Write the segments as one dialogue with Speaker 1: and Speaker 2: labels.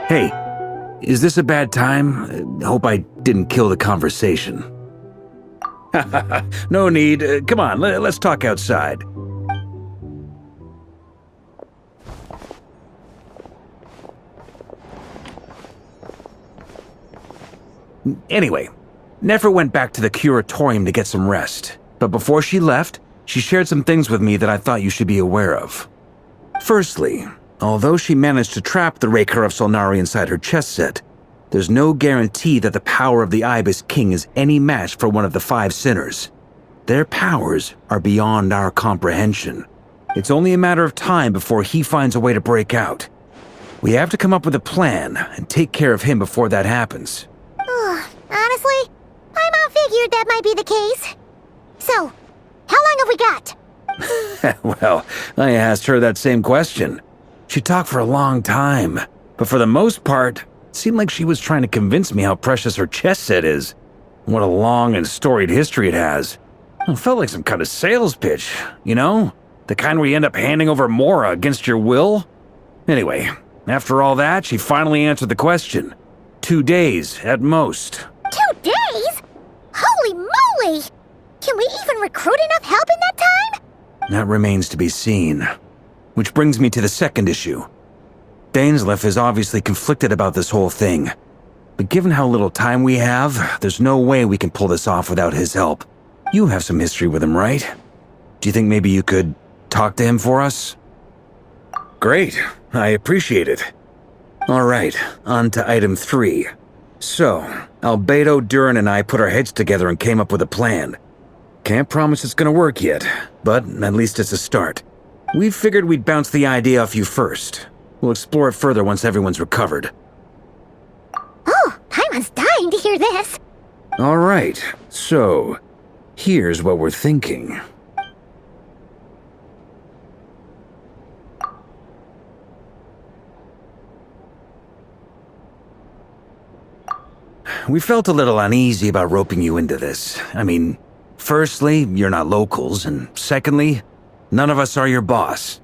Speaker 1: Hey, is this a bad time? Hope I didn't kill the conversation. No need. Come on, let's talk outside. Anyway, Nefer went back to the curatorium to get some rest. But before she left, she shared some things with me that I thought you should be aware of. Firstly, although she managed to trap the Rerir of Solnari inside her chess set, there's no guarantee that the power of the Ibis King is any match for one of the 5 sinners. Their powers are beyond our comprehension. It's only a matter of time before he finds a way to break out. We have to come up with a plan and take care of him before that happens.
Speaker 2: Honestly, my mom figured that might be the case. So, how long have we got?
Speaker 1: Well, I asked her that same question. She talked for a long time, but for the most part, it seemed like she was trying to convince me how precious her chess set is. What a long and storied history it has. It felt like some kind of sales pitch, you know? The kind where you end up handing over Mora against your will? Anyway, after all that, she finally answered the question. 2 days, at most.
Speaker 2: 2 days? Holy moly! Can we even recruit enough help in that time?
Speaker 1: That remains to be seen. Which brings me to the second issue. Dainsleif is obviously conflicted about this whole thing. But given how little time we have, there's no way we can pull this off without his help. You have some history with him, right? Do you think maybe you could talk to him for us? Great, I appreciate it. Alright, on to item 3. So, Albedo, Durin, and I put our heads together and came up with a plan. Can't promise it's gonna work yet, but at least it's a start. We figured we'd bounce the idea off you first. We'll explore it further once everyone's recovered.
Speaker 2: Oh, Paimon's dying to hear this.
Speaker 1: Alright, so, here's what we're thinking. We felt a little uneasy about roping you into this. I mean, firstly, you're not locals, and secondly, none of us are your boss.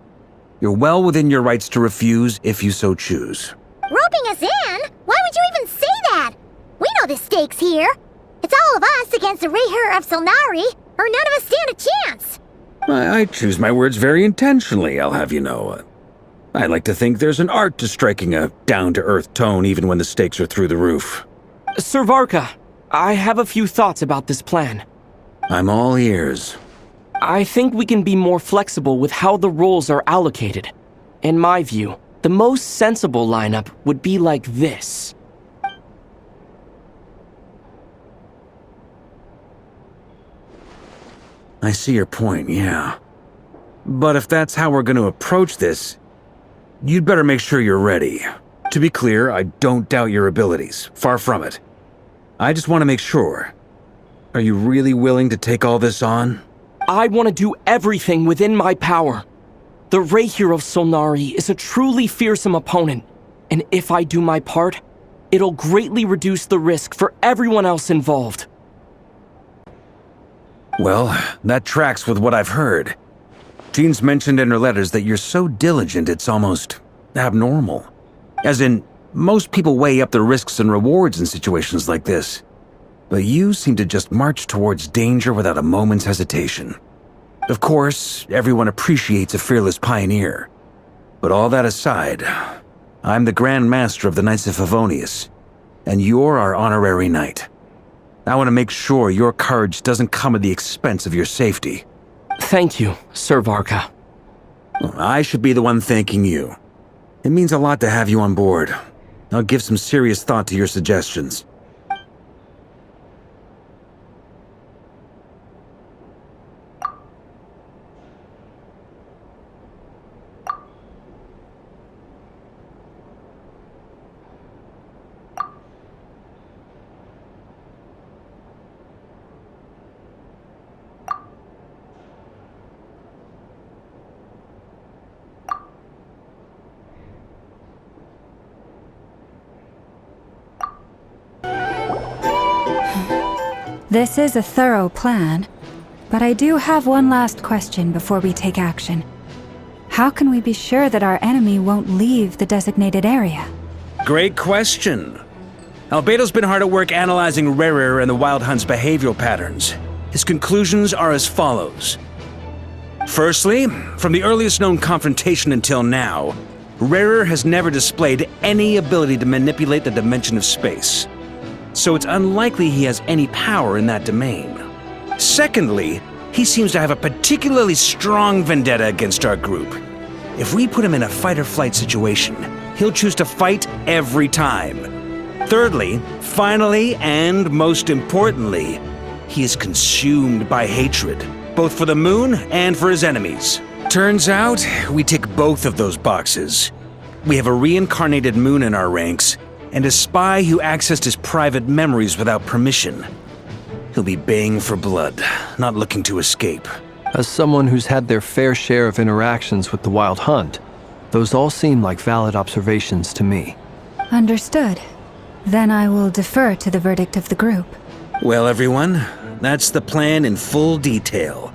Speaker 1: You're well within your rights to refuse if you so choose.
Speaker 2: Roping us in? Why would you even say that? We know the stakes here. It's all of us against the Rerir of Solnari, or none of us stand a chance.
Speaker 1: I choose my words very intentionally, I'll have you know. I like to think there's an art to striking a down-to-earth tone even when the stakes are through the roof.
Speaker 3: Sir Varka, I have a few thoughts about this plan.
Speaker 1: I'm all ears.
Speaker 3: I think we can be more flexible with how the roles are allocated. In my view, the most sensible lineup would be like this.
Speaker 1: I see your point, yeah. But if that's how we're going to approach this, you'd better make sure you're ready. To be clear, I don't doubt your abilities. Far from it. I just want to make sure. Are you really willing to take all this on?
Speaker 3: I want to do everything within my power. The Rerir of Solnari is a truly fearsome opponent, and if I do my part, it'll greatly reduce the risk for everyone else involved.
Speaker 1: Well, that tracks with what I've heard. Jean's mentioned in her letters that you're so diligent it's almost abnormal. As in, most people weigh up the risks and rewards in situations like this. But you seem to just march towards danger without a moment's hesitation. Of course, everyone appreciates a fearless pioneer. But all that aside, I'm the Grand Master of the Knights of Favonius, and you're our honorary knight. I want to make sure your courage doesn't come at the expense of your safety.
Speaker 3: Thank you, Sir Varka.
Speaker 1: I should be the one thanking you. It means a lot to have you on board. I'll give some serious thought to your suggestions.
Speaker 4: This is a thorough plan, but I do have one last question before we take action. How can we be sure that our enemy won't leave the designated area?
Speaker 1: Great question. Albedo's been hard at work analyzing Rerir and the Wild Hunt's behavioral patterns. His conclusions are as follows. Firstly, from the earliest known confrontation until now, Rerir has never displayed any ability to manipulate the dimension of space. So it's unlikely he has any power in that domain. Secondly, he seems to have a particularly strong vendetta against our group. If we put him in a fight-or-flight situation, he'll choose to fight every time. Thirdly, finally, and most importantly, he is consumed by hatred, both for the moon and for his enemies. Turns out, we tick both of those boxes. We have a reincarnated moon in our ranks, and a spy who accessed his private memories without permission. He'll be baying for blood, not looking to escape.
Speaker 5: As someone who's had their fair share of interactions with the Wild Hunt, those all seem like valid observations to me.
Speaker 4: Understood. Then I will defer to the verdict of the group.
Speaker 1: Well, everyone, that's the plan in full detail.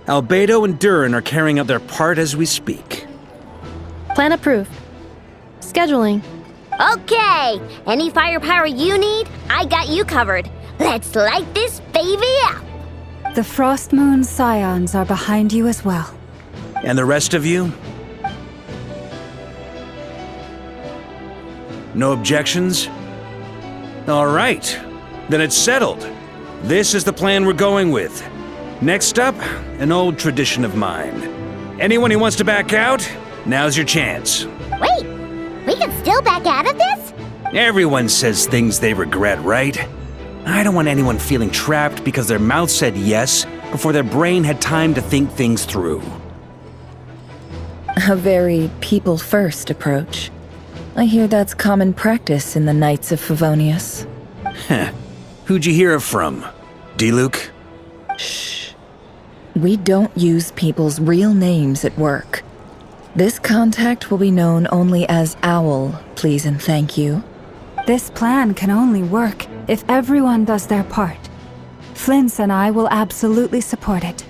Speaker 1: Albedo and Durin are carrying out their part as we speak.
Speaker 6: Plan approved. Scheduling.
Speaker 2: Okay, any firepower you need, I got you covered. Let's light this baby up.
Speaker 4: The Frost Moon Scions are behind you as well.
Speaker 1: And the rest of you? No objections? All right, then it's settled. This is the plan we're going with. Next up, an old tradition of mine. Anyone who wants to back out, now's your chance.
Speaker 2: Wait, we can still back out of this?
Speaker 1: Everyone says things they regret, right? I don't want anyone feeling trapped because their mouth said yes before their brain had time to think things through.
Speaker 7: A very people-first approach. I hear that's common practice in the Knights of Favonius.
Speaker 1: Heh. Who'd you hear it from? D-Luke?
Speaker 7: Shh. We don't use people's real names at work. This contact will be known only as Owl, please and thank you.
Speaker 4: This plan can only work if everyone does their part. Flint's and I will absolutely support it.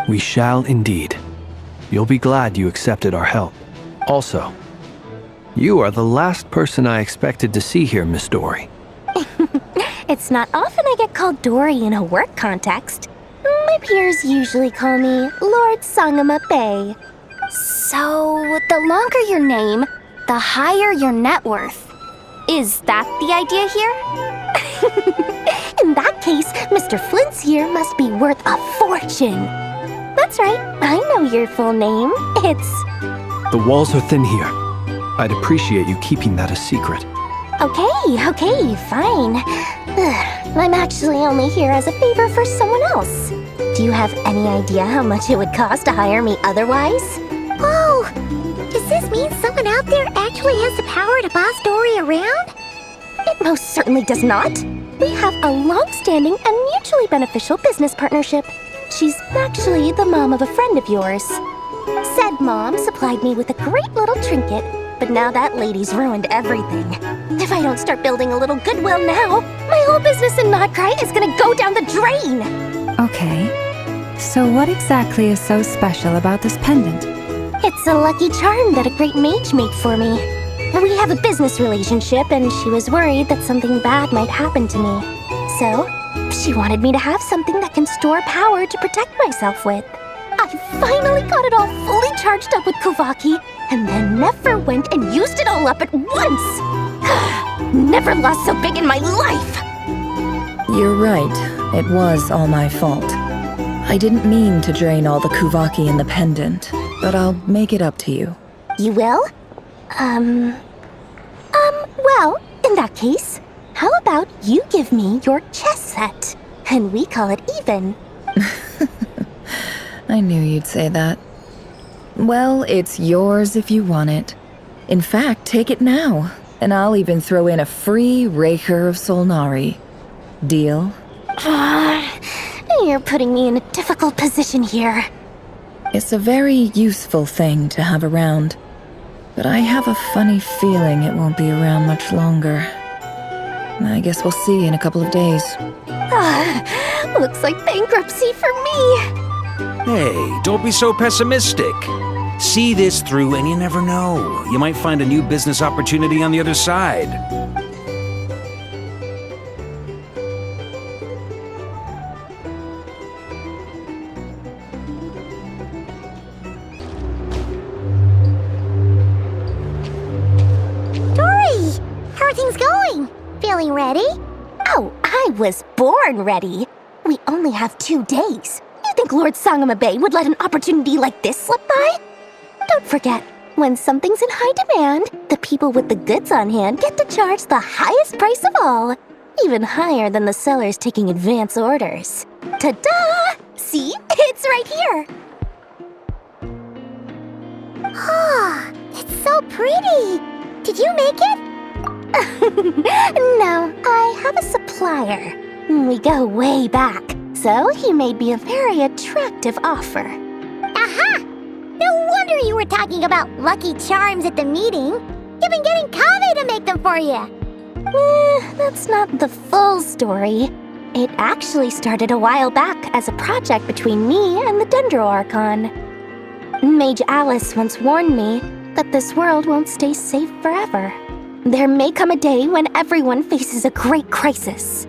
Speaker 5: We shall indeed. You'll be glad you accepted our help. Also, you are the last person I expected to see here, Miss Dory.
Speaker 6: It's not often I get called Dory in a work context. My peers usually call me Lord Sangama Bay. So, the longer your name, the higher your net worth. Is that the idea here? In that case, Mr. Flint's here must be worth a fortune. That's right, I know your full name. It's...
Speaker 5: The walls are thin here. I'd appreciate you keeping that a secret.
Speaker 6: Okay, fine. I'm actually only here as a favor for someone else. Do you have any idea how much it would cost to hire me otherwise?
Speaker 2: Oh, does this mean someone out there actually has the power to boss Dory around?
Speaker 6: It most certainly does not. We have a long-standing and mutually beneficial business partnership. She's actually the mom of a friend of yours. Said mom supplied me with a great little trinket, but now that lady's ruined everything. If I don't start building a little goodwill now, my whole business in Nodcry is gonna go down the drain!
Speaker 4: Okay. So what exactly is so special about this pendant?
Speaker 6: It's a lucky charm that a great mage made for me. We have a business relationship, and she was worried that something bad might happen to me. So, she wanted me to have something that can store power to protect myself with. I finally got it all fully charged up with Kuvaki, and then Nefer went and used it all up at once! Never lost so big in my life!
Speaker 7: You're right. It was all my fault. I didn't mean to drain all the Kuvaki in the pendant, but I'll make it up to you.
Speaker 6: You will? Well, in that case, how about you give me your chess set, and we call it even?
Speaker 7: I knew you'd say that. Well, it's yours if you want it. In fact, take it now, and I'll even throw in a free Rerir of Solnari. Deal?
Speaker 6: You're putting me in a difficult position here.
Speaker 7: It's a very useful thing to have around, but I have a funny feeling it won't be around much longer. I guess we'll see in a couple of days.
Speaker 6: Looks like bankruptcy for me.
Speaker 1: Hey, don't be so pessimistic. See this through and you never know. You might find a new business opportunity on the other side.
Speaker 2: Dory! How are things going? Feeling ready?
Speaker 6: Oh, I was born ready. We only have 2 days. You think Lord Sangamabe would let an opportunity like this slip by? Don't forget, when something's in high demand, the people with the goods on hand get to charge the highest price of all. Even higher than the sellers taking advance orders. Ta-da! See? It's right here.
Speaker 2: Oh, it's so pretty. Did you make it?
Speaker 6: No, I have a supplier. We go way back, so he made me a very attractive offer.
Speaker 2: Aha! No wonder you were talking about lucky charms at the meeting. You've been getting Kaveh to make them for you.
Speaker 6: That's not the full story. It actually started a while back as a project between me and the Dendro Archon. Mage Alice once warned me that this world won't stay safe forever. There may come a day when everyone faces a great crisis.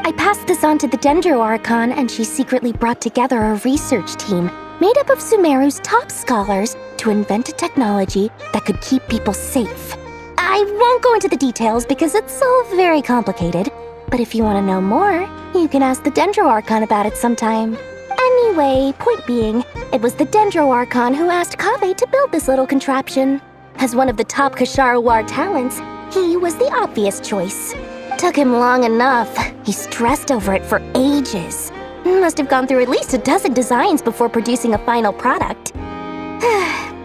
Speaker 6: I passed this on to the Dendro Archon, and she secretly brought together a research team made up of Sumeru's top scholars to invent a technology that could keep people safe. I won't go into the details because it's all very complicated, but if you want to know more, you can ask the Dendro Archon about it sometime. Anyway, point being, it was the Dendro Archon who asked Kaveh to build this little contraption. As one of the top Kasharawar talents, he was the obvious choice. Took him long enough. He stressed over it for ages. Must have gone through at least a dozen designs before producing a final product.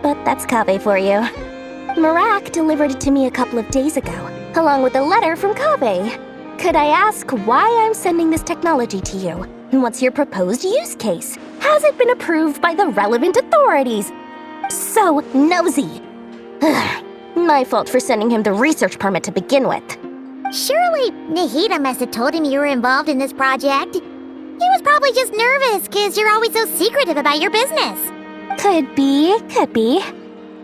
Speaker 6: But that's Kaveh for you. Marak delivered it to me a couple of days ago, along with a letter from Kaveh. Could I ask why I'm sending this technology to you? What's your proposed use case? Has it been approved by the relevant authorities? So nosy. My fault for sending him the research permit to begin with.
Speaker 2: Surely Nahida must have told him you were involved in this project. He was probably just nervous because you're always so secretive about your business.
Speaker 6: Could be.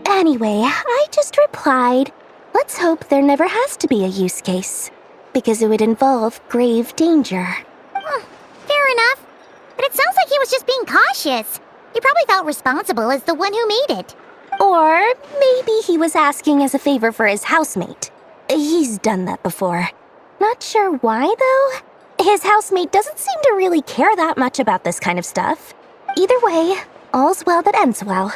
Speaker 6: Anyway, I just replied, let's hope there never has to be a use case, because it would involve grave danger.
Speaker 2: Fair enough. But it sounds like he was just being cautious. He probably felt responsible as the one who made it.
Speaker 6: Or maybe he was asking as a favor for his housemate. He's done that before. Not sure why, though. His housemate doesn't seem to really care that much about this kind of stuff. Either way, all's well that ends well.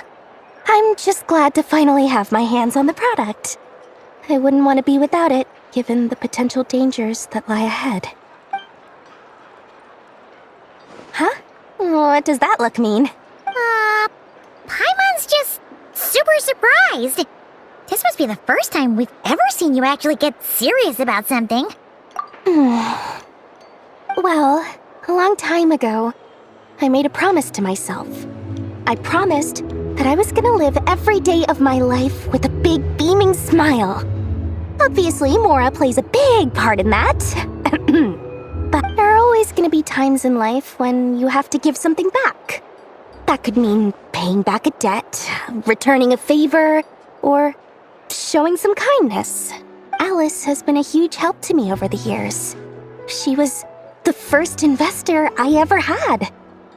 Speaker 6: I'm just glad to finally have my hands on the product. I wouldn't want to be without it, given the potential dangers that lie ahead. Huh? What does that look mean?
Speaker 2: Paimon's just super surprised. This must be the first time we've ever seen you actually get serious about something.
Speaker 6: Well, a long time ago, I made a promise to myself. I promised that I was gonna live every day of my life with a big beaming smile. Obviously, Mora plays a big part in that. But there are always gonna be times in life when you have to give something back. That could mean paying back a debt, returning a favor, or showing some kindness. Alice has been a huge help to me over the years. She was the first investor I ever had.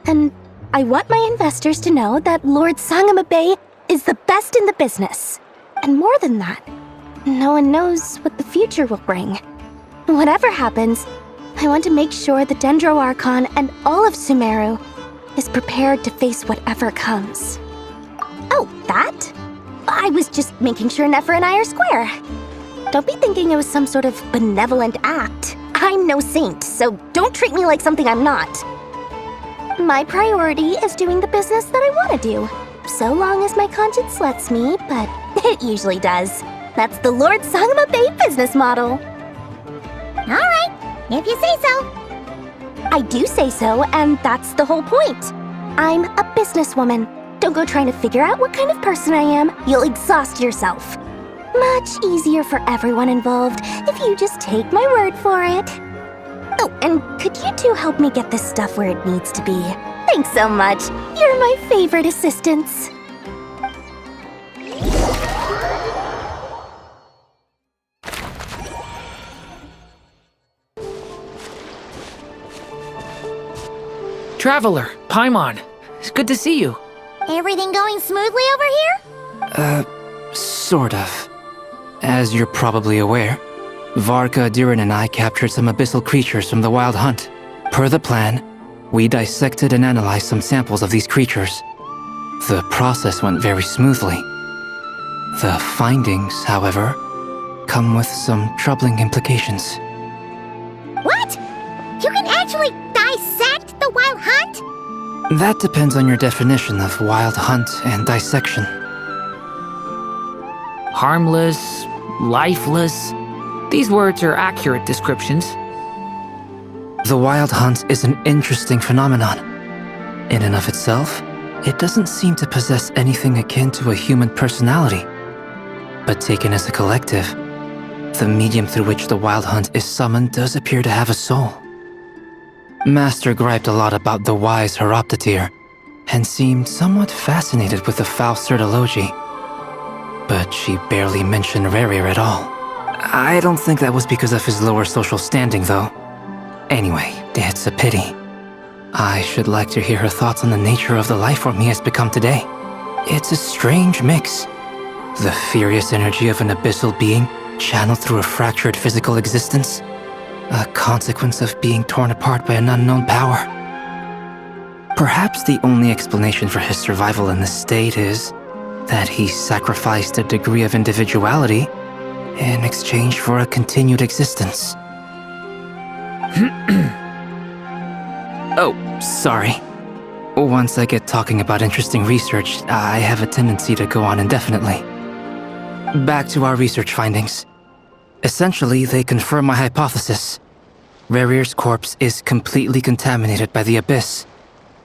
Speaker 6: And I want my investors to know that Lord Sangamabe is the best in the business. And more than that, no one knows what the future will bring. Whatever happens, I want to make sure the Dendro Archon and all of Sumeru is prepared to face whatever comes. Oh, that? I was just making sure Nefer and I are square. Don't be thinking it was some sort of benevolent act. I'm no saint, so don't treat me like something I'm not. My priority is doing the business that I want to do, so long as my conscience lets me, but it usually does. That's the Lord Sangamabe business model.
Speaker 2: All right, if you say so.
Speaker 6: I do say so, and that's the whole point. I'm a businesswoman. Don't go trying to figure out what kind of person I am. You'll exhaust yourself. Much easier for everyone involved if you just take my word for it. Oh, and could you two help me get this stuff where it needs to be? Thanks so much. You're my favorite assistants.
Speaker 8: Traveler, Paimon. It's good to see you.
Speaker 2: Everything going smoothly over here?
Speaker 9: Sort of. As you're probably aware, Varka, Durin, and I captured some abyssal creatures from the Wild Hunt. Per the plan, we dissected and analyzed some samples of these creatures. The process went very smoothly. The findings, however, come with some troubling implications.
Speaker 2: What? You can actually dissect the Wild Hunt?
Speaker 9: That depends on your definition of Wild Hunt and dissection.
Speaker 8: Harmless, lifeless. These words are accurate descriptions.
Speaker 9: The Wild Hunt is an interesting phenomenon. In and of itself, it doesn't seem to possess anything akin to a human personality. But taken as a collective, the medium through which the Wild Hunt is summoned does appear to have a soul. Master griped a lot about the wise Horoptetyr, and seemed somewhat fascinated with the Faustsert Elegy. But she barely mentioned Rerir at all. I don't think that was because of his lower social standing, though. Anyway, it's a pity. I should like to hear her thoughts on the nature of the life form he has become today. It's a strange mix. The furious energy of an abyssal being channeled through a fractured physical existence. A consequence of being torn apart by an unknown power. Perhaps the only explanation for his survival in this state is that he sacrificed a degree of individuality in exchange for a continued existence. Oh, sorry. Once I get talking about interesting research, I have a tendency to go on indefinitely. Back to our research findings. Essentially, they confirm my hypothesis. Rerir's corpse is completely contaminated by the Abyss,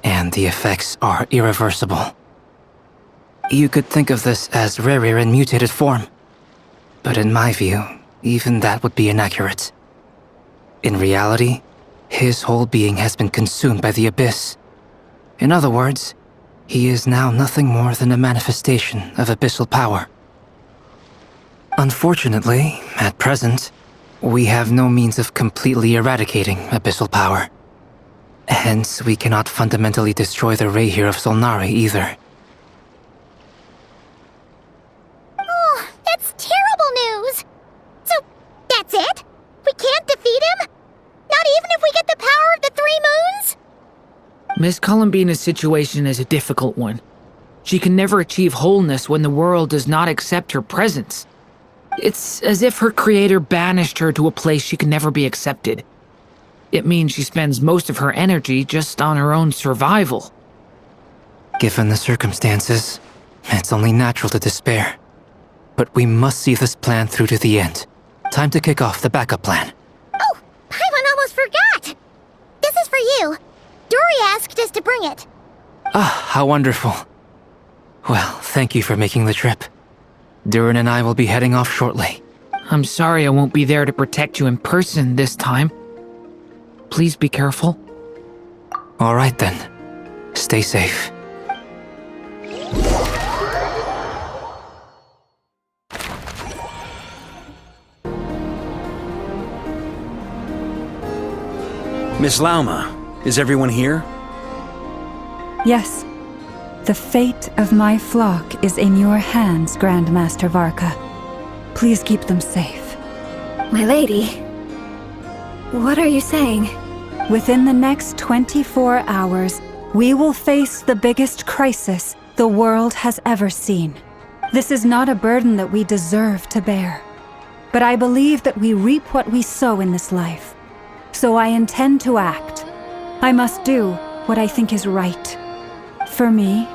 Speaker 9: and the effects are irreversible. You could think of this as Rerir in mutated form. But in my view, even that would be inaccurate. In reality, his whole being has been consumed by the Abyss. In other words, he is now nothing more than a manifestation of abyssal power. Unfortunately, at present, we have no means of completely eradicating abyssal power. Hence, we cannot fundamentally destroy the Rerir of Solnari either.
Speaker 2: Oh, that's terrible news! So, that's it? We can't defeat him? Not even if we get the power of the Three Moons?
Speaker 8: Miss Columbina's situation is a difficult one. She can never achieve wholeness when the world does not accept her presence. It's as if her creator banished her to a place she can never be accepted. It means she spends most of her energy just on her own survival.
Speaker 9: Given the circumstances, it's only natural to despair. But we must see this plan through to the end. Time to kick off the backup plan.
Speaker 2: Oh, Paimon almost forgot! This is for you. Duri asked us to bring it.
Speaker 9: Ah, how wonderful. Well, thank you for making the trip. Durin and I will be heading off shortly.
Speaker 8: I'm sorry I won't be there to protect you in person this time. Please be careful.
Speaker 9: All right then. Stay safe.
Speaker 1: Miss Lauma, is everyone here?
Speaker 4: Yes. The fate of my flock is in your hands, Grandmaster Varka. Please keep them safe.
Speaker 6: My lady, what are you saying?
Speaker 4: Within the next 24 hours, we will face the biggest crisis the world has ever seen. This is not a burden that we deserve to bear. But I believe that we reap what we sow in this life. So I intend to act. I must do what I think is right. For me,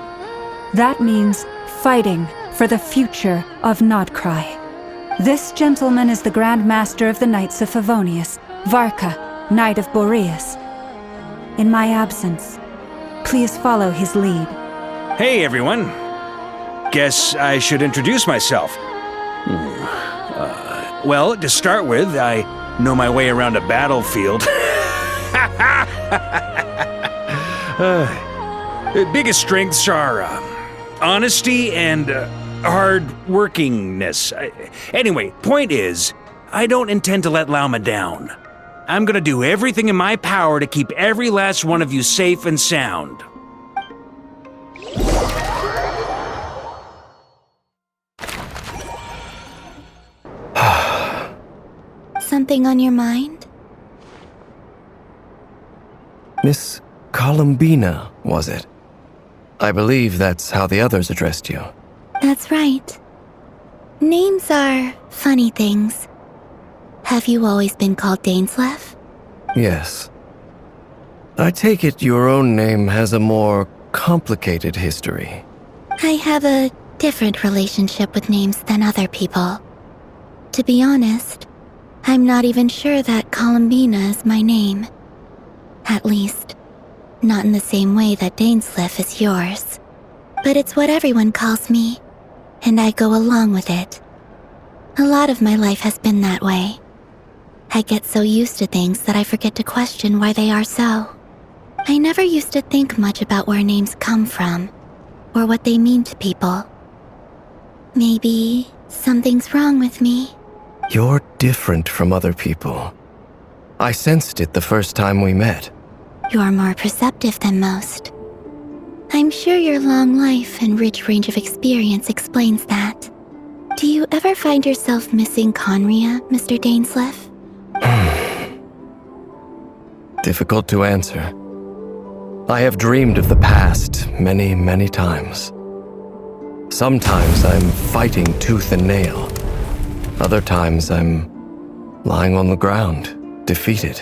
Speaker 4: that means fighting for the future of Nodcry. This gentleman is the Grand Master of the Knights of Favonius, Varka, Knight of Boreas. In my absence, please follow his lead.
Speaker 1: Hey, everyone. Guess I should introduce myself. Well, to start with, I know my way around a battlefield. Biggest strengths are honesty and hard-workingness. Anyway, point is, I don't intend to let Lauma down. I'm gonna do everything in my power to keep every last one of you safe and sound.
Speaker 6: Something on your mind?
Speaker 10: Miss Columbina, was it? I believe that's how the others addressed you.
Speaker 6: That's right. Names are funny things. Have you always been called Dainsleif?
Speaker 10: Yes. I take it your own name has a more complicated history.
Speaker 6: I have a different relationship with names than other people. To be honest, I'm not even sure that Columbina is my name. At least, not in the same way that Dainsleif is yours. But it's what everyone calls me, and I go along with it. A lot of my life has been that way. I get so used to things that I forget to question why they are so. I never used to think much about where names come from, or what they mean to people. Maybe something's wrong with me.
Speaker 10: You're different from other people. I sensed it the first time we met.
Speaker 6: You're more perceptive than most. I'm sure your long life and rich range of experience explains that. Do you ever find yourself missing Conria, Mr. Dainsleif?
Speaker 10: Difficult to answer. I have dreamed of the past many, many times. Sometimes I'm fighting tooth and nail. Other times I'm lying on the ground, defeated.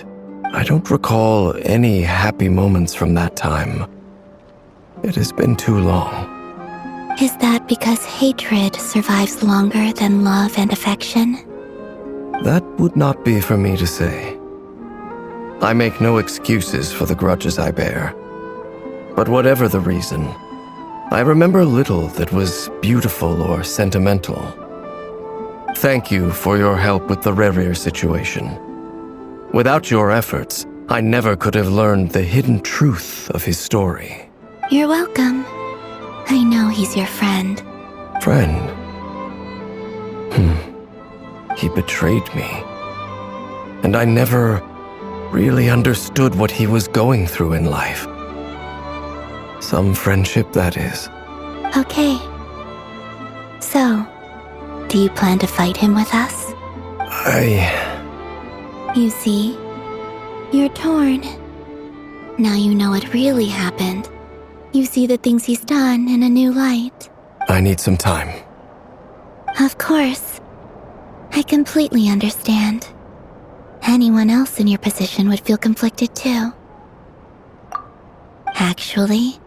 Speaker 10: I don't recall any happy moments from that time. It has been too long.
Speaker 6: Is that because hatred survives longer than love and affection?
Speaker 10: That would not be for me to say. I make no excuses for the grudges I bear. But whatever the reason, I remember little that was beautiful or sentimental. Thank you for your help with the Rerir situation. Without your efforts, I never could have learned the hidden truth of his story.
Speaker 6: You're welcome. I know he's your friend.
Speaker 10: Friend? He betrayed me. And I never really understood what he was going through in life. Some friendship, that is.
Speaker 6: Okay. So, do you plan to fight him with us? You see, you're torn. Now you know what really happened. You see the things he's done in a new light.
Speaker 10: I need some time.
Speaker 6: Of course. I completely understand. Anyone else in your position would feel conflicted too. Actually,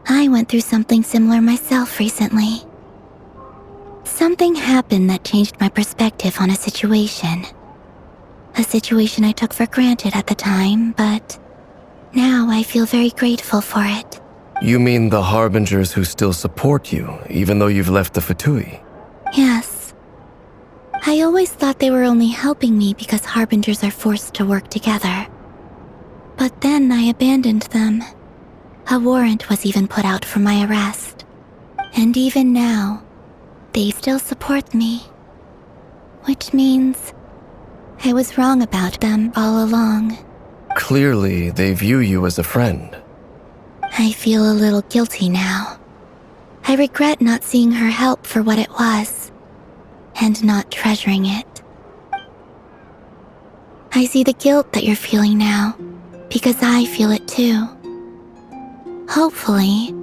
Speaker 6: I went through something similar myself recently. Something happened that changed my perspective on a situation. A situation I took for granted at the time, but now I feel very grateful for it.
Speaker 10: You mean the Harbingers who still support you, even though you've left the Fatui?
Speaker 6: Yes. I always thought they were only helping me because Harbingers are forced to work together. But then I abandoned them. A warrant was even put out for my arrest. And even now, they still support me. Which means I was wrong about them all along.
Speaker 10: Clearly, they view you as a friend.
Speaker 6: I feel a little guilty now. I regret not seeing her help for what it was, and not treasuring it. I see the guilt that you're feeling now, because I feel it too. Hopefully,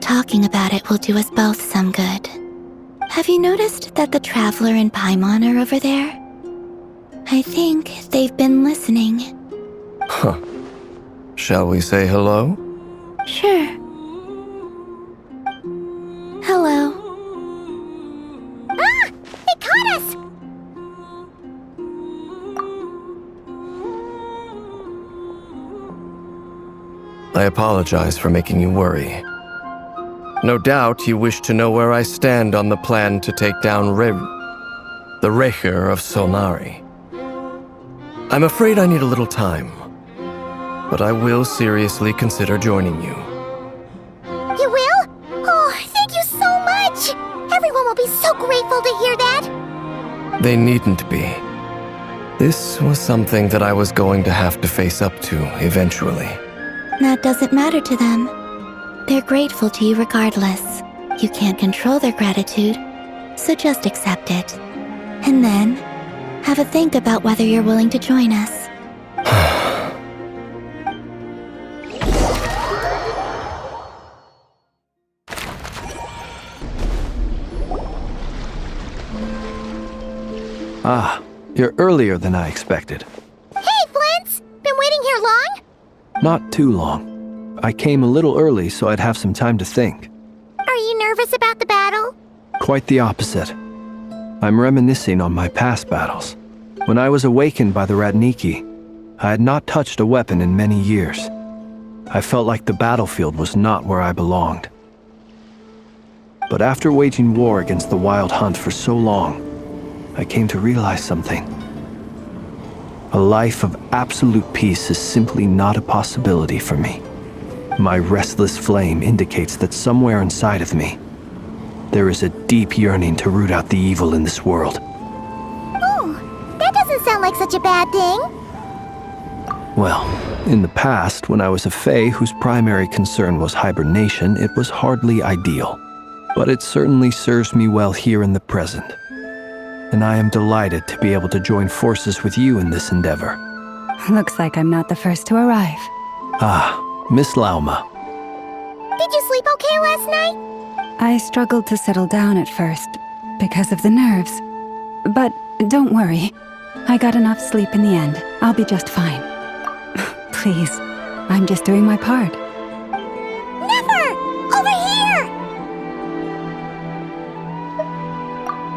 Speaker 6: talking about it will do us both some good. Have you noticed that the Traveler and Paimon are over there? I think they've been listening.
Speaker 10: Huh. Shall we say hello?
Speaker 6: Sure. Hello.
Speaker 2: Ah! It caught us!
Speaker 10: I apologize for making you worry. No doubt you wish to know where I stand on the plan to take down the Rerir of Solnari. I'm afraid I need a little time, but I will seriously consider joining you.
Speaker 2: You will? Oh, thank you so much! Everyone will be so grateful to hear that!
Speaker 10: They needn't be. This was something that I was going to have to face up to eventually.
Speaker 6: That doesn't matter to them. They're grateful to you regardless. You can't control their gratitude, so just accept it. And then, have a think about whether you're willing to join us.
Speaker 5: Ah, you're earlier than I expected.
Speaker 2: Hey, Flint's! Been waiting here long?
Speaker 5: Not too long. I came a little early so I'd have some time to think.
Speaker 2: Are you nervous about the battle?
Speaker 5: Quite the opposite. I'm reminiscing on my past battles. When I was awakened by the Radniki, I had not touched a weapon in many years. I felt like the battlefield was not where I belonged. But after waging war against the Wild Hunt for so long, I came to realize something. A life of absolute peace is simply not a possibility for me. My restless flame indicates that somewhere inside of me, there is a deep yearning to root out the evil in this world.
Speaker 2: Oh, that doesn't sound like such a bad thing.
Speaker 5: Well, in the past, when I was a fae whose primary concern was hibernation, it was hardly ideal. But it certainly serves me well here in the present. And I am delighted to be able to join forces with you in this endeavor.
Speaker 4: Looks like I'm not the first to arrive.
Speaker 5: Ah, Miss Lauma.
Speaker 2: Did you sleep okay last night?
Speaker 4: I struggled to settle down at first, because of the nerves. But don't worry, I got enough sleep in the end. I'll be just fine. Please, I'm just doing my part.
Speaker 2: Nefer! Over here!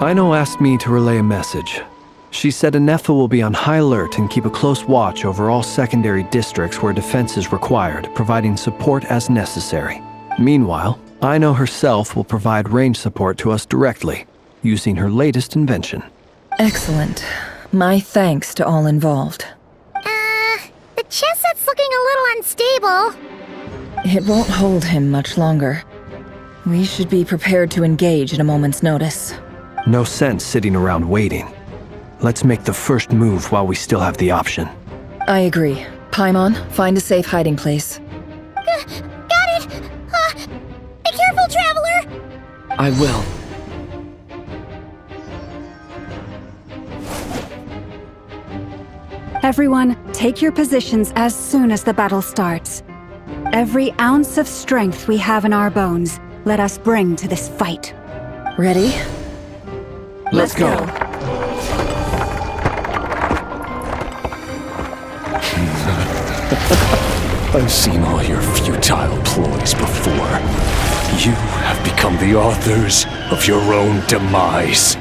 Speaker 5: Aino asked me to relay a message. She said Nefer will be on high alert and keep a close watch over all secondary districts where defense is required, providing support as necessary. Meanwhile, Aino herself will provide range support to us directly, using her latest invention.
Speaker 7: Excellent. My thanks to all involved.
Speaker 2: The chest set's looking a little unstable.
Speaker 7: It won't hold him much longer. We should be prepared to engage at a moment's notice.
Speaker 5: No sense sitting around waiting. Let's make the first move while we still have the option.
Speaker 7: I agree. Paimon, find a safe hiding place.
Speaker 2: Got it! Be careful, Traveler!
Speaker 3: I will.
Speaker 4: Everyone, take your positions as soon as the battle starts. Every ounce of strength we have in our bones, let us bring to this fight.
Speaker 7: Ready?
Speaker 3: Let's go.
Speaker 11: I've seen all your futile ploys before. You have become the authors of your own demise.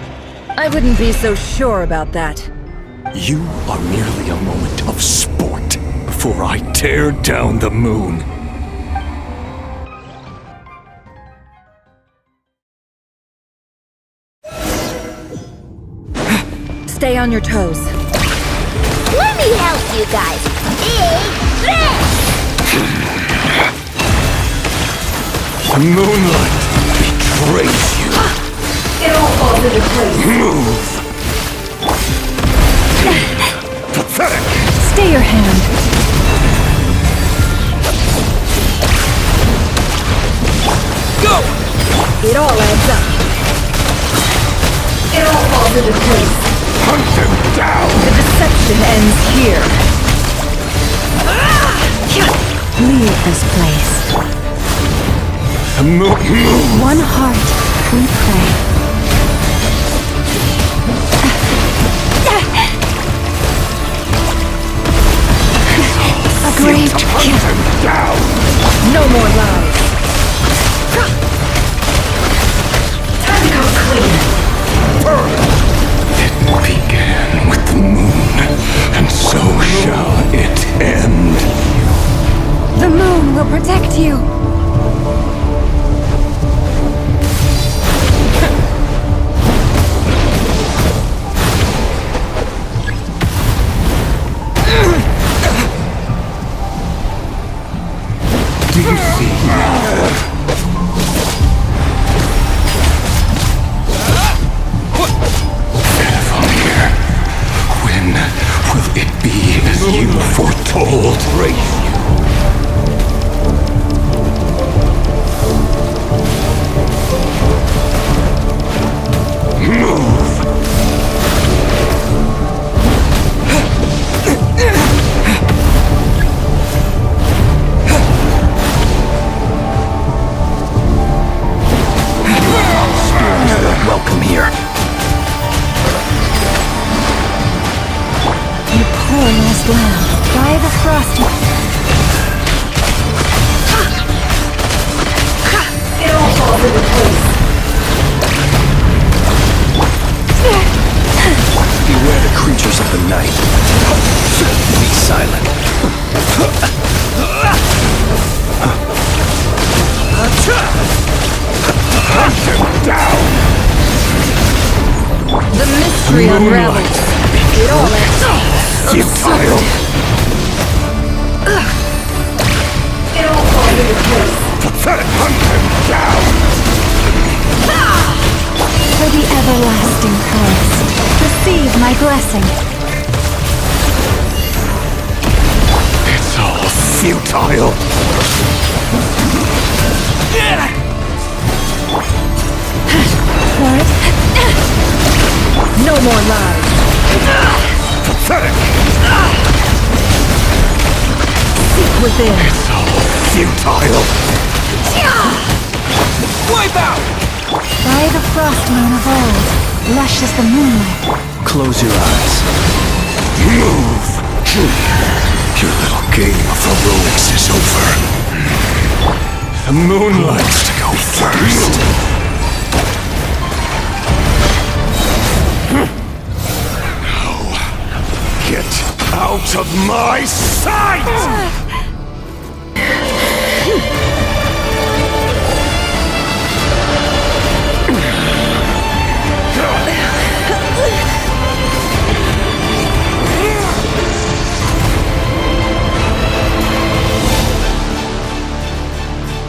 Speaker 7: I wouldn't be so sure about that.
Speaker 11: You are merely a moment of sport before I tear down the moon.
Speaker 7: Stay on your toes.
Speaker 2: Let me help you guys.
Speaker 11: Moonlight betrays you.
Speaker 7: It all falls into place.
Speaker 11: Move! Pathetic!
Speaker 4: Stay your hand.
Speaker 3: Go!
Speaker 7: It all adds up. It all falls into place.
Speaker 11: Hunt them down!
Speaker 7: The deception ends here.
Speaker 4: Leave this place.
Speaker 11: Move!
Speaker 4: One heart, we pray. A grave to
Speaker 11: Hunt
Speaker 4: kill.
Speaker 11: them down!
Speaker 7: No more lies. Time to come clean.
Speaker 11: It began with the moon, and so shall it end.
Speaker 4: The moon will protect you.
Speaker 11: Do you see now? Cold Wraith.
Speaker 1: Welcome here.
Speaker 4: You poor lost lamb. By the frost. It all falls into place.
Speaker 1: Beware the creatures of the night. Be silent.
Speaker 11: Hunt him down!
Speaker 7: The mystery unravels. It all
Speaker 11: Futile!
Speaker 7: It all falls into place.
Speaker 11: Pathetic! Hunt him down!
Speaker 4: For the everlasting Christ, receive my blessing.
Speaker 11: It's all futile!
Speaker 4: For it,
Speaker 7: No more lies.
Speaker 11: Pathetic!
Speaker 7: Seek within.
Speaker 11: It's all futile!
Speaker 3: Wipe out!
Speaker 4: by the frost moon of old, lush as the moonlight.
Speaker 1: Close your eyes.
Speaker 11: Move! Your little game of heroics is over. The Moonlight's to go first. Now, get out of my sight!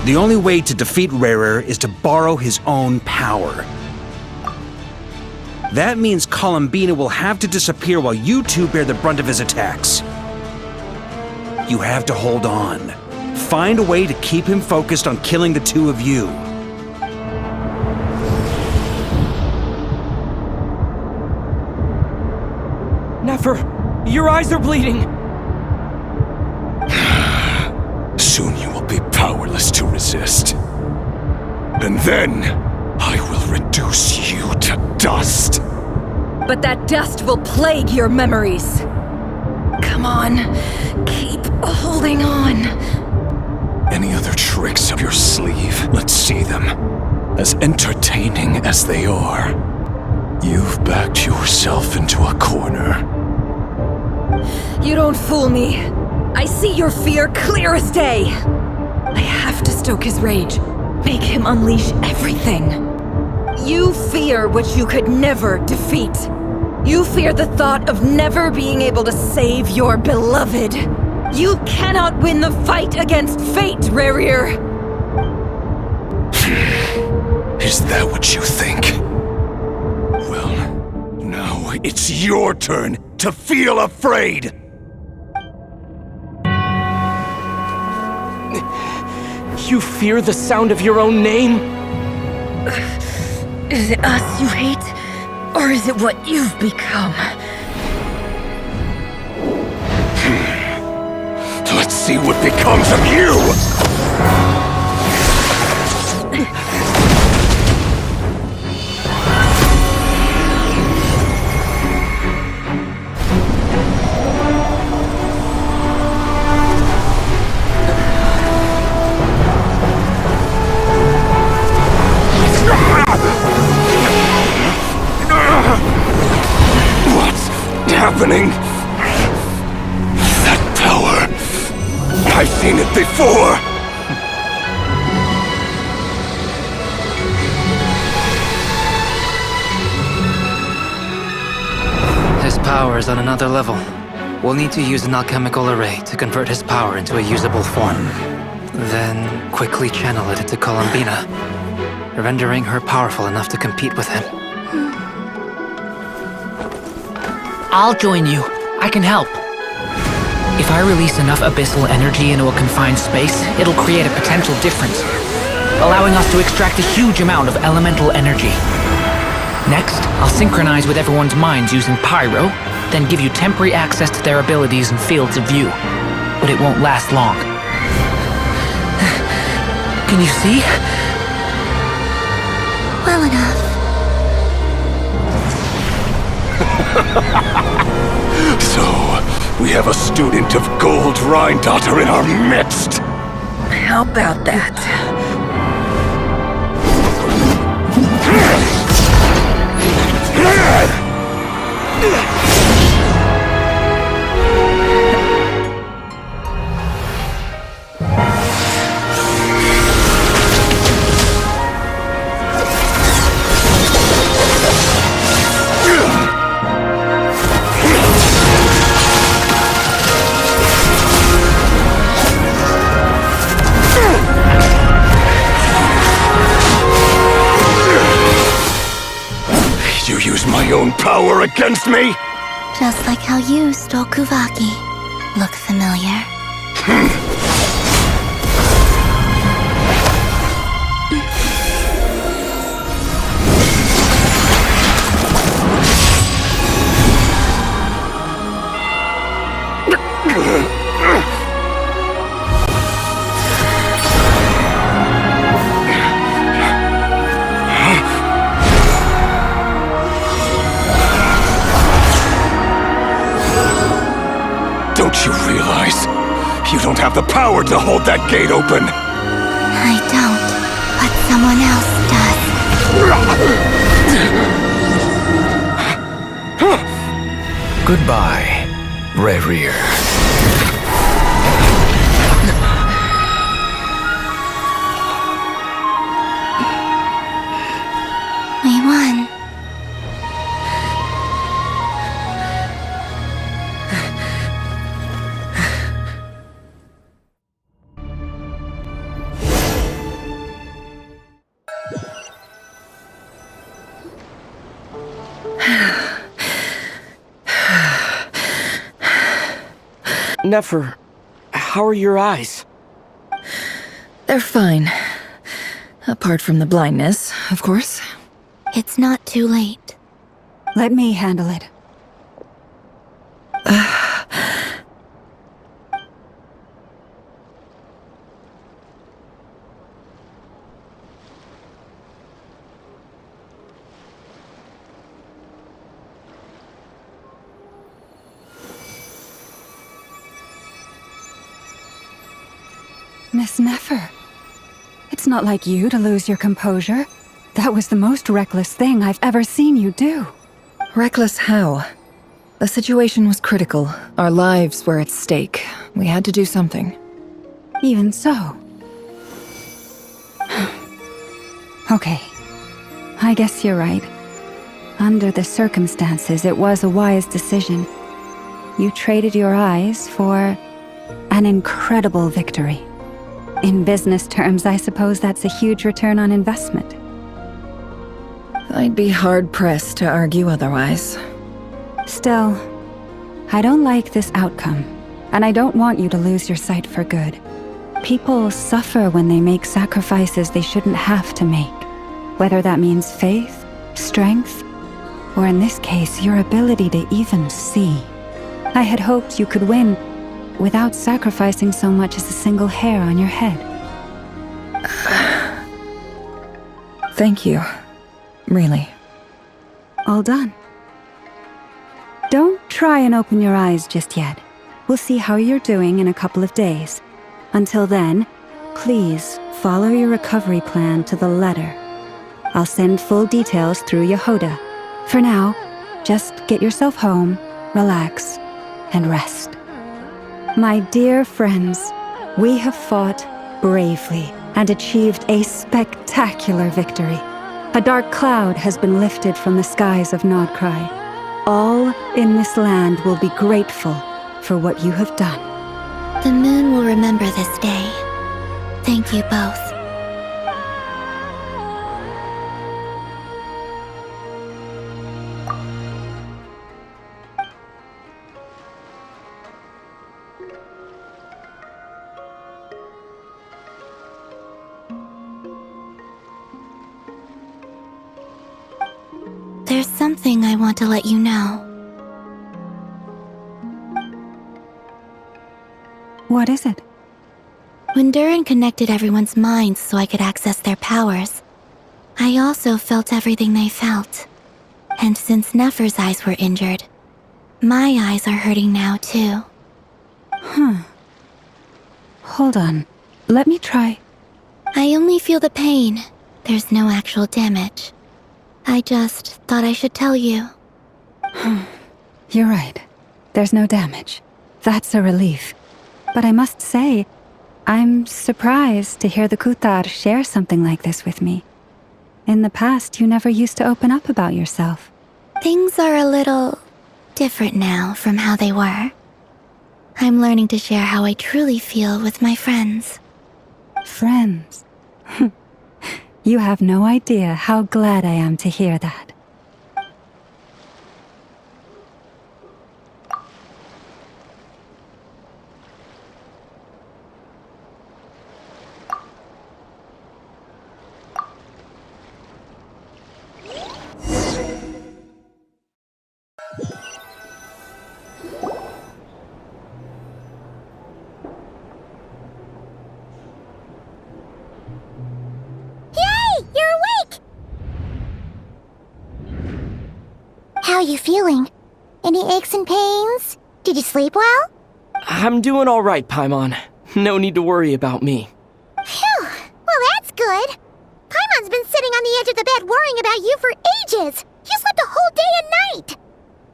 Speaker 1: The only way to defeat Rerir is to borrow his own power. That means Columbina will have to disappear while you two bear the brunt of his attacks. You have to hold on. Find a way to keep him focused on killing the two of you.
Speaker 3: Nefer, your eyes are bleeding.
Speaker 11: Soon you will be powerless to resist. And then, I will reduce you to dust.
Speaker 7: But that dust will plague your memories. Come on, keep holding on.
Speaker 11: Any other tricks up your sleeve? Let's see them. As entertaining as they are, you've backed yourself into a corner.
Speaker 7: You don't fool me. I see your fear clear as day. I have to stoke his rage. Make him unleash everything. You fear what you could never defeat. You fear the thought of never being able to save your beloved. You cannot win the fight against fate, Rerir.
Speaker 11: Is that what you think? Well, now it's your turn to feel afraid!
Speaker 3: You fear the sound of your own name?
Speaker 7: Is it us you hate? Or is it what you've become?
Speaker 11: Let's see what becomes of you! What's happening? That power. I've seen it before.
Speaker 9: His power is on another level. We'll need to use an alchemical array to convert his power into a usable form. Then quickly channel it into Columbina, rendering her powerful enough to compete with him.
Speaker 8: I'll join you. I can help. If I release enough abyssal energy into a confined space, it'll create a potential difference, allowing us to extract a huge amount of elemental energy. Next, I'll synchronize with everyone's minds using Pyro, then give you temporary access to their abilities and fields of view. But it won't last long. Can you see?
Speaker 2: Well enough.
Speaker 11: So, we have a student of Gold Rhine-Daughter in our midst!
Speaker 7: How about that?
Speaker 11: You use my own power against me?
Speaker 2: Just like how you stole Kuvaki. Look familiar?
Speaker 11: Don't you realize? You don't have the power to hold that gate open!
Speaker 2: I don't, but someone else does.
Speaker 10: Goodbye, Rerir.
Speaker 2: We won.
Speaker 3: Nefer, how are your eyes?
Speaker 7: They're fine. Apart from the blindness, of course.
Speaker 2: It's not too late.
Speaker 4: Let me handle it. Miss Nefer, it's not like you to lose your composure. That was the most reckless thing I've ever seen you do.
Speaker 7: Reckless how? The situation was critical. Our lives were at stake. We had to do something.
Speaker 4: Even so. Okay. I guess you're right. Under the circumstances, it was a wise decision. You traded your eyes for an incredible victory. In business terms, I suppose that's a huge return on investment.
Speaker 7: I'd be hard-pressed to argue otherwise.
Speaker 4: Still, I don't like this outcome, and I don't want you to lose your sight for good. People suffer when they make sacrifices they shouldn't have to make, whether that means faith, strength, or in this case, your ability to even see. I had hoped you could win without sacrificing so much as a single hair on your head.
Speaker 7: Thank you. Really.
Speaker 4: All done. Don't try and open your eyes just yet. We'll see how you're doing in a couple of days. Until then, please follow your recovery plan to the letter. I'll send full details through Yehoda. For now, just get yourself home, relax, and rest. My dear friends, we have fought bravely and achieved a spectacular victory. A dark cloud has been lifted from the skies of Nodcry. All in this land will be grateful for what you have done.
Speaker 2: The moon will remember this day. Thank you both. There's something I want to let you know.
Speaker 4: What is it?
Speaker 2: When Durin connected everyone's minds so I could access their powers, I also felt everything they felt. And since Nefer's eyes were injured, my eyes are hurting now too.
Speaker 4: Hold on. Let me try.
Speaker 2: I only feel the pain. There's no actual damage. I just thought I should tell you.
Speaker 4: You're right. There's no damage. That's a relief. But I must say, I'm surprised to hear the Kutar share something like this with me. In the past, you never used to open up about yourself.
Speaker 2: Things are a little different now from how they were. I'm learning to share how I truly feel with my friends.
Speaker 4: Friends? You have no idea how glad I am to hear that.
Speaker 2: How are you feeling? Any aches and pains? Did you sleep well?
Speaker 3: I'm doing all right, Paimon. No need to worry about me.
Speaker 2: Phew, well that's good. Paimon's been sitting on the edge of the bed worrying about you for ages. You slept a whole day and night.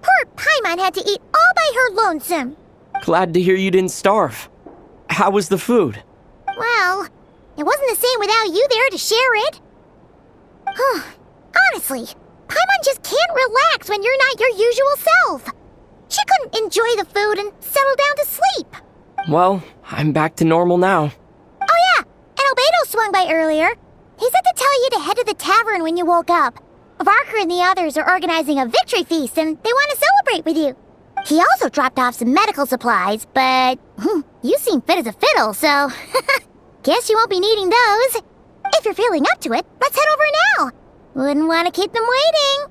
Speaker 2: Poor Paimon had to eat all by her lonesome.
Speaker 3: Glad to hear you didn't starve. How was the food?
Speaker 2: Well, it wasn't the same without you there to share it. Honestly, Paimon just can't relax when you're not your usual self. She couldn't enjoy the food and settle down to sleep.
Speaker 3: Well, I'm back to normal now.
Speaker 2: Oh yeah, and Albedo swung by earlier. He said to tell you to head to the tavern when you woke up. Varker and the others are organizing a victory feast and they want to celebrate with you. He also dropped off some medical supplies, but you seem fit as a fiddle, so guess you won't be needing those. If you're feeling up to it, let's head over now. Wouldn't want to keep them waiting.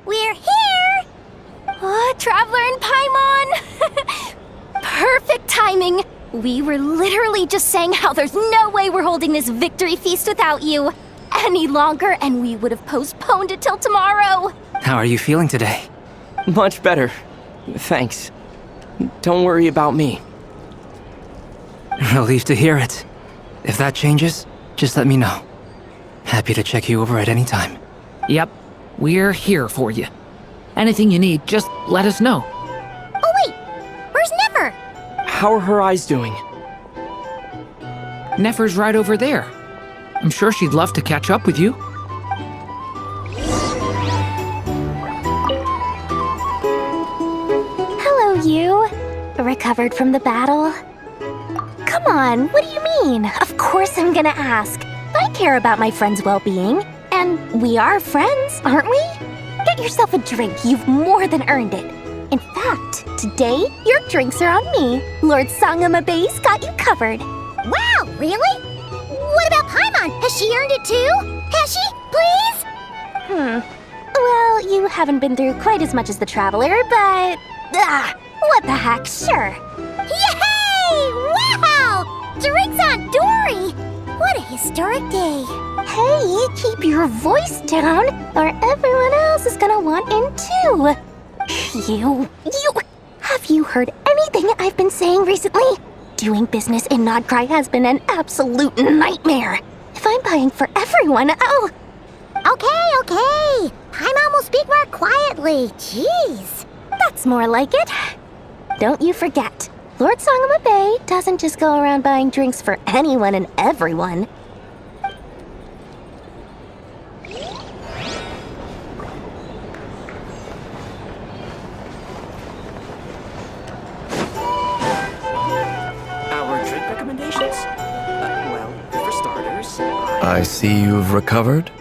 Speaker 2: We're here!
Speaker 6: Oh, Traveler and Paimon! Perfect timing! We were literally just saying how there's no way we're holding this victory feast without you any longer, and we would have postponed it till tomorrow.
Speaker 9: How are you feeling today?
Speaker 3: Much better. Thanks. Don't worry about me.
Speaker 9: Relieved to hear it. If that changes, just let me know. Happy to check you over at any time.
Speaker 8: Yep, we're here for you. Anything you need, just let us know.
Speaker 2: Oh wait, where's Nefer?
Speaker 3: How are her eyes doing?
Speaker 8: Nefer's right over there. I'm sure she'd love to catch up with you.
Speaker 6: Hello, you. Recovered from the battle? Come on, what do you mean? Of course I'm gonna ask. I care about my friend's well-being. And we are friends, aren't we? Get yourself a drink, you've more than earned it. In fact, today, your drinks are on me. Lord Sangama Base got you covered.
Speaker 2: Wow, really? What about Paimon? Has she earned it too? Has she? Please?
Speaker 6: Well, you haven't been through quite as much as the Traveler, but... what the heck, sure.
Speaker 2: Yay! Wow! Drinks on Dory! What a historic day.
Speaker 6: Hey, keep your voice down, or everyone else is gonna want in too. You... Have you heard anything I've been saying recently? Doing business in Nodcry has been an absolute nightmare. If I'm buying for everyone, I'll...
Speaker 2: Okay. Paimon will speak more quietly. Jeez.
Speaker 6: That's more like it. Don't you forget, Lord Sangama Bay doesn't just go around buying drinks for anyone and everyone.
Speaker 3: Our recommendations? Well, for starters,
Speaker 10: I see you've recovered.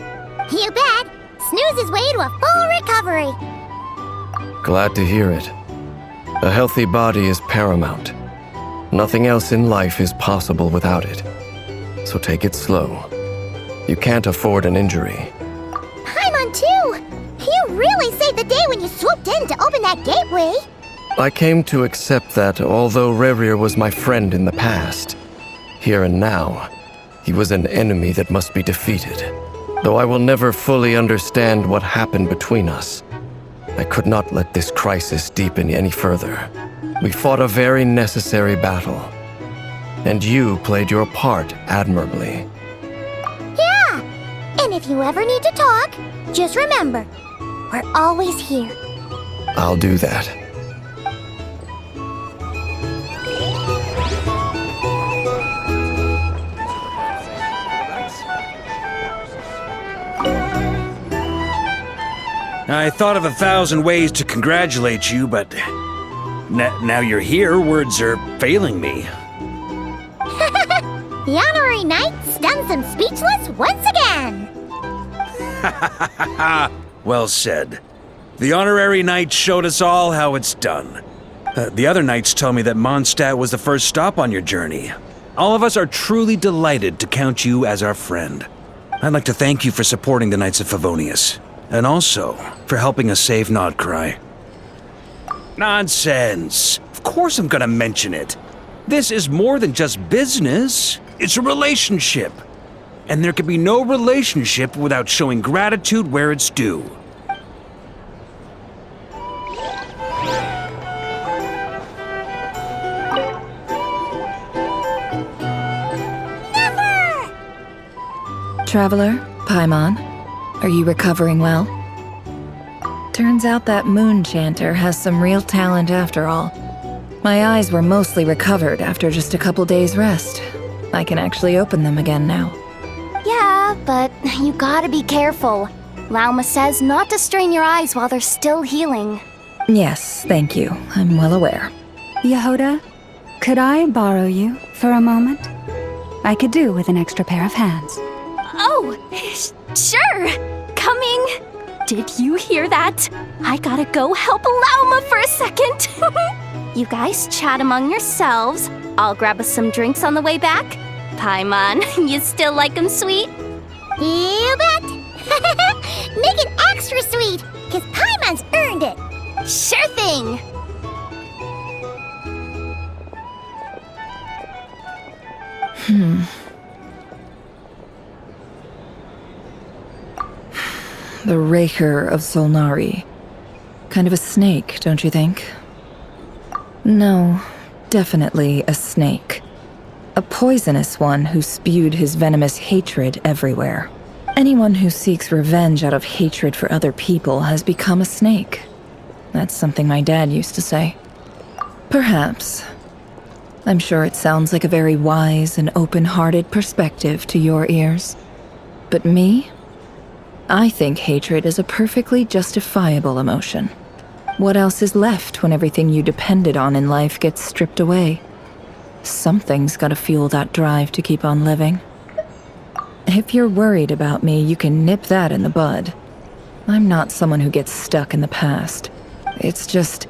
Speaker 2: You bet. Snooze his way to a full recovery.
Speaker 10: Glad to hear it. A healthy body is paramount. Nothing else in life is possible without it. So take it slow. You can't afford an injury.
Speaker 2: Paimon too! You really saved the day when you swooped in to open that gateway.
Speaker 10: I came to accept that although Rerir was my friend in the past, here and now, he was an enemy that must be defeated. Though I will never fully understand what happened between us, I could not let this crisis deepen any further. We fought a very necessary battle, and you played your part admirably.
Speaker 2: Yeah! And if you ever need to talk, just remember, we're always here.
Speaker 10: I'll do that.
Speaker 1: I thought of 1,000 ways to congratulate you, but now you're here, words are failing me.
Speaker 2: The honorary knight stuns them speechless once again.
Speaker 1: Well said. The honorary knight showed us all how it's done. The other knights tell me that Mondstadt was the first stop on your journey. All of us are truly delighted to count you as our friend. I'd like to thank you for supporting the Knights of Favonius, and also for helping us save Nodcry. Nonsense! Of course I'm gonna mention it. This is more than just business. It's a relationship. And there can be no relationship without showing gratitude where it's due.
Speaker 7: Traveler, Paimon, are you recovering well? Turns out that moon chanter has some real talent after all. My eyes were mostly recovered after just a couple days' rest. I can actually open them again now.
Speaker 6: Yeah, but you gotta be careful. Lauma says not to strain your eyes while they're still healing.
Speaker 7: Yes, thank you. I'm well aware.
Speaker 4: Yehoda, could I borrow you for a moment? I could do with an extra pair of hands.
Speaker 6: Oh, sure. Coming. Did you hear that? I gotta go help Lauma for a second. You guys chat among yourselves. I'll grab us some drinks on the way back. Paimon, you still like 'em sweet?
Speaker 2: You bet! Make it extra sweet, because Paimon's earned it.
Speaker 6: Sure thing.
Speaker 7: The Rerir of Solnari. Kind of a snake, don't you think? No, definitely a snake. A poisonous one who spewed his venomous hatred everywhere. Anyone who seeks revenge out of hatred for other people has become a snake. That's something my dad used to say. Perhaps. I'm sure it sounds like a very wise and open-hearted perspective to your ears. But me? I think hatred is a perfectly justifiable emotion. What else is left when everything you depended on in life gets stripped away? Something's gotta fuel that drive to keep on living. If you're worried about me, you can nip that in the bud. I'm not someone who gets stuck in the past. It's just...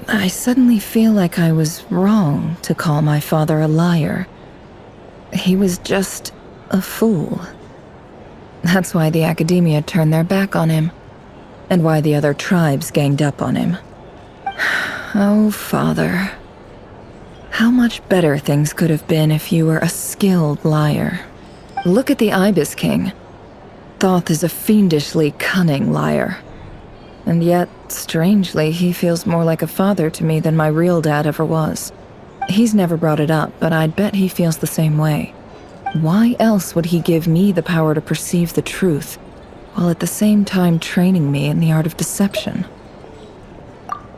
Speaker 7: I suddenly feel like I was wrong to call my father a liar. He was just a fool. That's why the academia turned their back on him, and why the other tribes ganged up on him. Oh, Father. How much better things could have been if you were a skilled liar. Look at the Ibis King. Thoth is a fiendishly cunning liar. And yet, strangely, he feels more like a father to me than my real dad ever was. He's never brought it up, but I'd bet he feels the same way. Why else would he give me the power to perceive the truth, while at the same time training me in the art of deception?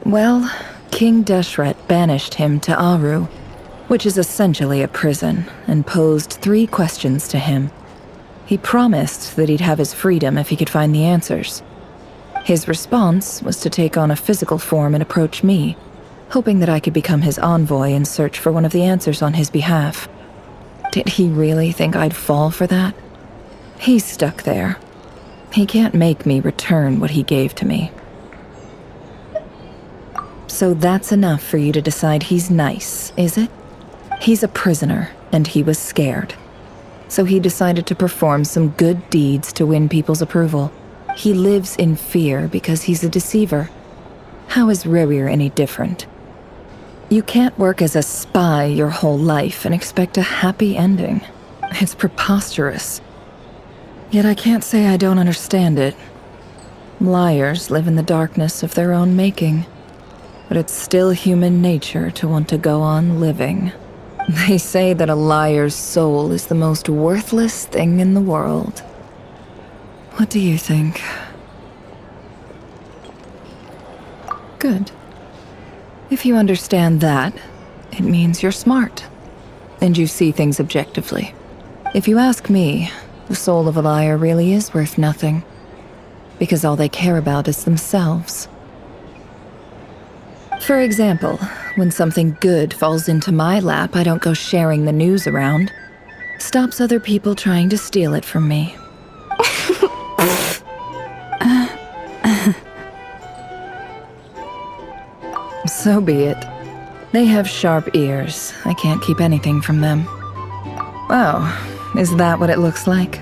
Speaker 7: Well, King Deshret banished him to Aru, which is essentially a prison, and posed 3 questions to him. He promised that he'd have his freedom if he could find the answers. His response was to take on a physical form and approach me, hoping that I could become his envoy and search for one of the answers on his behalf. Did he really think I'd fall for that? He's stuck there. He can't make me return what he gave to me. So that's enough for you to decide he's nice, is it? He's a prisoner, and he was scared. So he decided to perform some good deeds to win people's approval. He lives in fear because he's a deceiver. How is Rerir any different? You can't work as a spy your whole life and expect a happy ending. It's preposterous. Yet I can't say I don't understand it. Liars live in the darkness of their own making. But it's still human nature to want to go on living. They say that a liar's soul is the most worthless thing in the world. What do you think? Good. If you understand that, it means you're smart. And you see things objectively. If you ask me, the soul of a liar really is worth nothing. Because all they care about is themselves. For example, when something good falls into my lap, I don't go sharing the news around. Stops other people trying to steal it from me. So be it. They have sharp ears. I can't keep anything from them. Wow, is that what it looks like?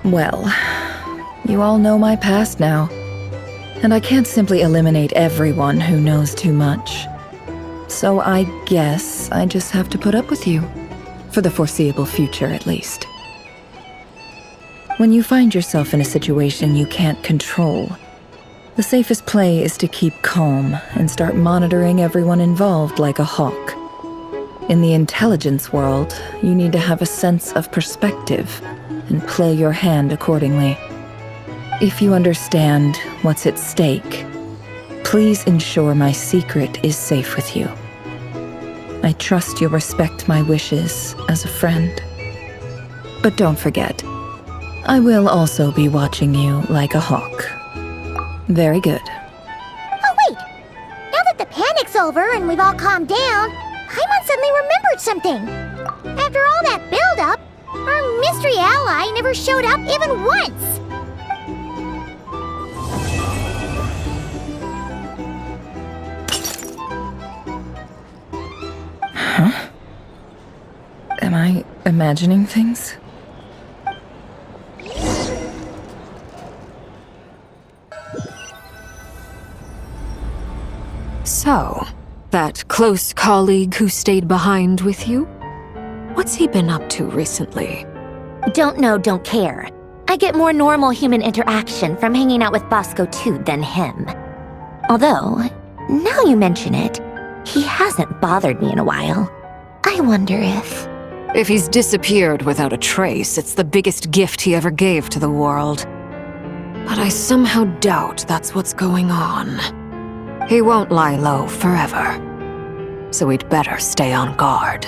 Speaker 7: Well, you all know my past now. And I can't simply eliminate everyone who knows too much. So I guess I just have to put up with you. For the foreseeable future, at least. When you find yourself in a situation you can't control, the safest play is to keep calm and start monitoring everyone involved like a hawk. In the intelligence world, you need to have a sense of perspective and play your hand accordingly. If you understand what's at stake, please ensure my secret is safe with you. I trust you'll respect my wishes as a friend. But don't forget, I will also be watching you like a hawk. Very good.
Speaker 2: Oh, wait! Now that the panic's over and we've all calmed down, Paimon suddenly remembered something. After all that build-up, our mystery ally never showed up even once.
Speaker 7: Huh? Am I imagining things?
Speaker 12: So, that close colleague who stayed behind with you? What's he been up to recently?
Speaker 6: Don't know, don't care. I get more normal human interaction from hanging out with Bosco too than him. Although, now you mention it, he hasn't bothered me in a while. I wonder if...
Speaker 12: If he's disappeared without a trace, it's the biggest gift he ever gave to the world. But I somehow doubt that's what's going on. He won't lie low forever. So we'd better stay on guard.